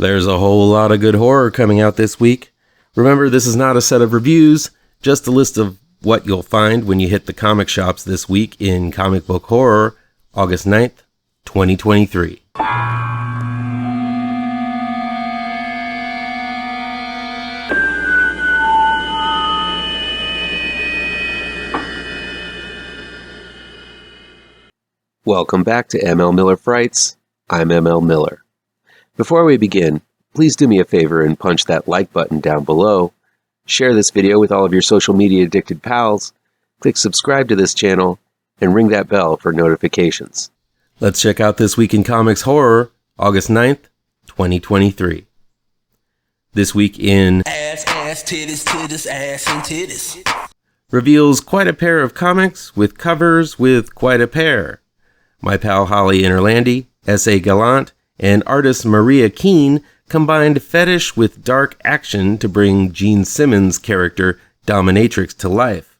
There's a whole lot of good horror coming out this week. Remember, this is not a set of reviews, just a list of what you'll find when you hit the comic shops this week in comic book horror, August 9th, 2023. Welcome back to ML Miller Frights. I'm ML Miller. Before we begin, please do me a favor and punch that like button down below. Share this video with all of your social media addicted pals. Click subscribe to this channel and ring that bell for notifications. Let's check out This Week in Comics Horror, August 9th, 2023. This Week in Ass, titties, titties, ass, and titties. Reveals quite a pair of comics with covers with quite a pair. My pal Holly Interlandi, S.A. Gallant, and artist Maria Keane combined fetish with dark action to bring Gene Simmons' character Dominatrix to life.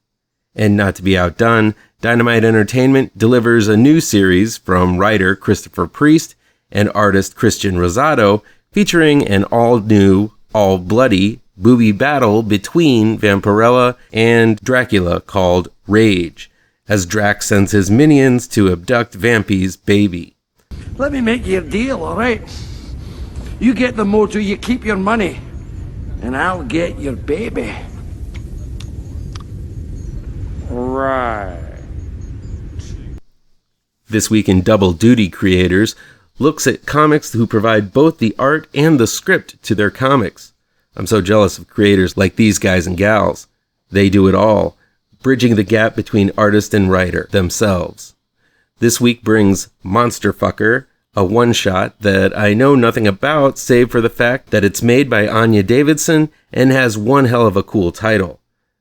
And not to be outdone, Dynamite Entertainment delivers a new series from writer Christopher Priest and artist Christian Rosado, featuring an all-new, all-bloody, booby battle between Vampirella and Dracula called Rage, as Drac sends his minions to abduct Vampy's baby. Let me make you a deal, all right? You get the motor, you keep your money, and I'll get your baby. Right. This Week in Double Duty Creators looks at comics who provide both the art and the script to their comics. I'm so jealous of creators like these guys and gals. They do it all, bridging the gap between artist and writer themselves. This week brings MNSTRFCKR, a one-shot that I know nothing about save for the fact that it's made by Anya Davidson and has one hell of a cool title.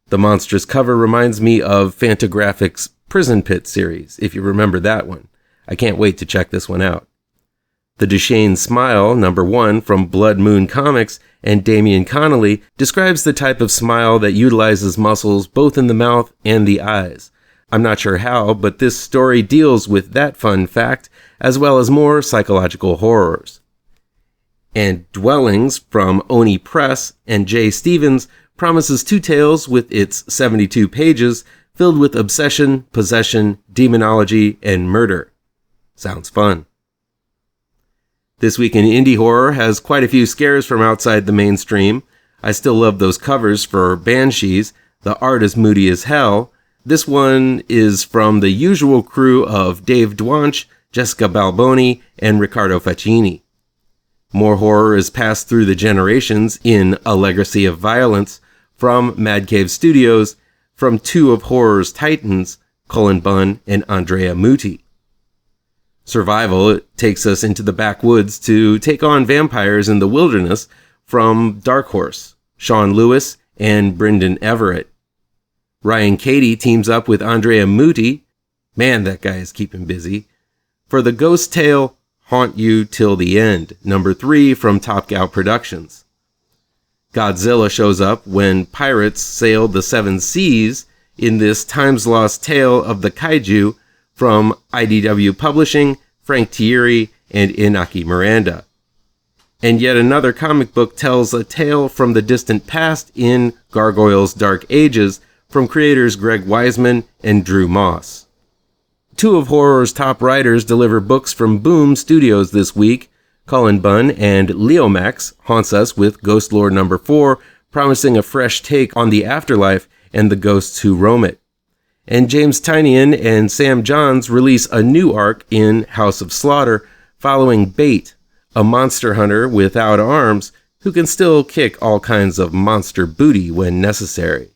The monstrous cover reminds me of Fantagraphics' Prison Pit series, if you remember that one. I can't wait to check this one out. The Duchenne Smile, #1 from Blood Moon Comics and Damian Connelly, describes the type of smile that utilizes muscles both in the mouth and the eyes. I'm not sure how, but this story deals with that fun fact, as well as more psychological horrors. And Dwellings from Oni Press and Jay Stevens promises two tales with its 72 pages filled with obsession, possession, demonology, and murder. Sounds fun. This Week in Indie Horror has quite a few scares from outside the mainstream. I still love those covers for Banshees. The art is moody as hell. This one is from the usual crew of Dave Dwonch, Jessica Balboni, and Riccardo Faccini. More horror is passed through the generations in A Legacy of Violence from Mad Cave Studios, from two of horror's titans, Cullen Bunn and Andrea Mutti. Survival takes us into the backwoods to take on vampires in the wilderness from Dark Horse, Sean Lewis, and Bryndon Everett. Ryan Cady teams up with Andrea Mutti, man that guy is keeping busy, for the ghost tale Haunt You Till the End, #3 from Top Gal Productions. Godzilla shows up when pirates sail the seven seas in this times-lost tale of the kaiju from IDW Publishing, Frank Thierry, and Inaki Miranda. And yet another comic book tells a tale from the distant past in Gargoyle's Dark Ages from creators Greg Weisman and Drew Moss. Two of horror's top writers deliver books from Boom Studios this week. Cullen Bunn and Leomax haunts us with Ghost Lore #4, promising a fresh take on the afterlife and the ghosts who roam it. And James Tynion and Sam Johns release a new arc in House of Slaughter, following Bait, a monster hunter without arms who can still kick all kinds of monster booty when necessary.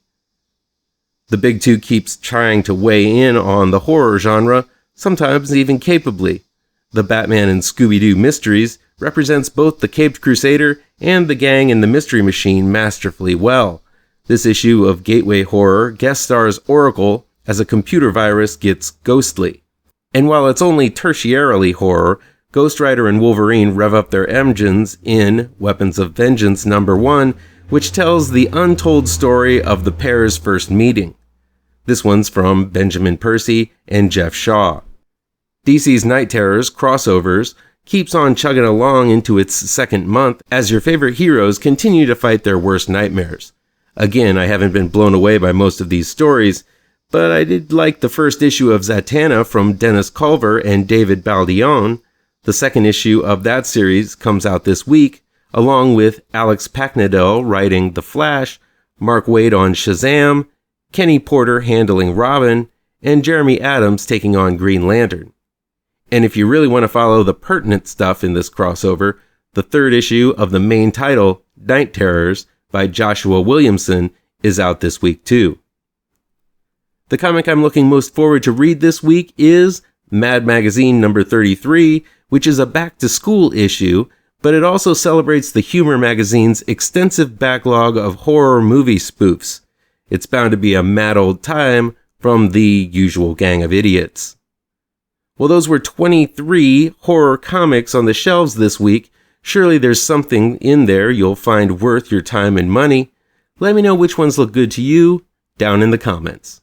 The Big Two keeps trying to weigh in on the horror genre, sometimes even capably. The Batman and Scooby-Doo Mysteries represents both the Caped Crusader and the gang in the Mystery Machine masterfully well. This issue of Gateway Horror guest stars Oracle as a computer virus gets ghostly. And while it's only tertiarily horror, Ghost Rider and Wolverine rev up their engines in Weapons of Vengeance #1, which tells the untold story of the pair's first meeting. This one's from Benjamin Percy and Jeff Shaw. DC's Night Terrors crossovers keeps on chugging along into its second month as your favorite heroes continue to fight their worst nightmares. Again, I haven't been blown away by most of these stories, but I did like the first issue of Zatanna from Dennis Culver and David Baldion. The second issue of that series comes out this week, along with Alex Packnadel writing The Flash, Mark Waid on Shazam, Kenny Porter handling Robin, and Jeremy Adams taking on Green Lantern. And if you really want to follow the pertinent stuff in this crossover, the third issue of the main title, Night Terrors, by Joshua Williamson, is out this week too. The comic I'm looking most forward to read this week is Mad Magazine number 33, which is a back-to-school issue, but it also celebrates the Humor magazine's extensive backlog of horror movie spoofs. It's bound to be a mad old time from the usual gang of idiots. Well, those were 23 horror comics on the shelves this week. Surely there's something in there you'll find worth your time and money. Let me know which ones look good to you down in the comments.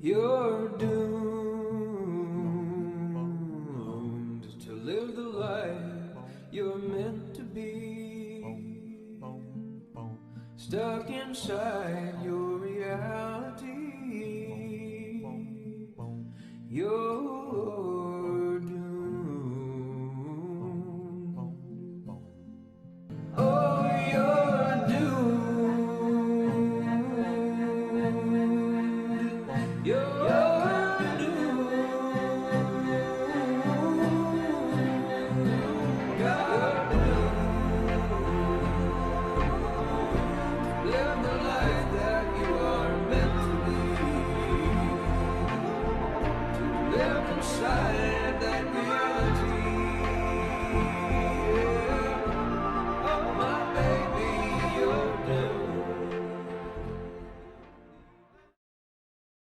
You're doomed to live the life you're meant to be, stuck inside your reality. You're doomed. Oh, you're doomed. You're doomed. You're doomed. Live the life that you are meant to live inside.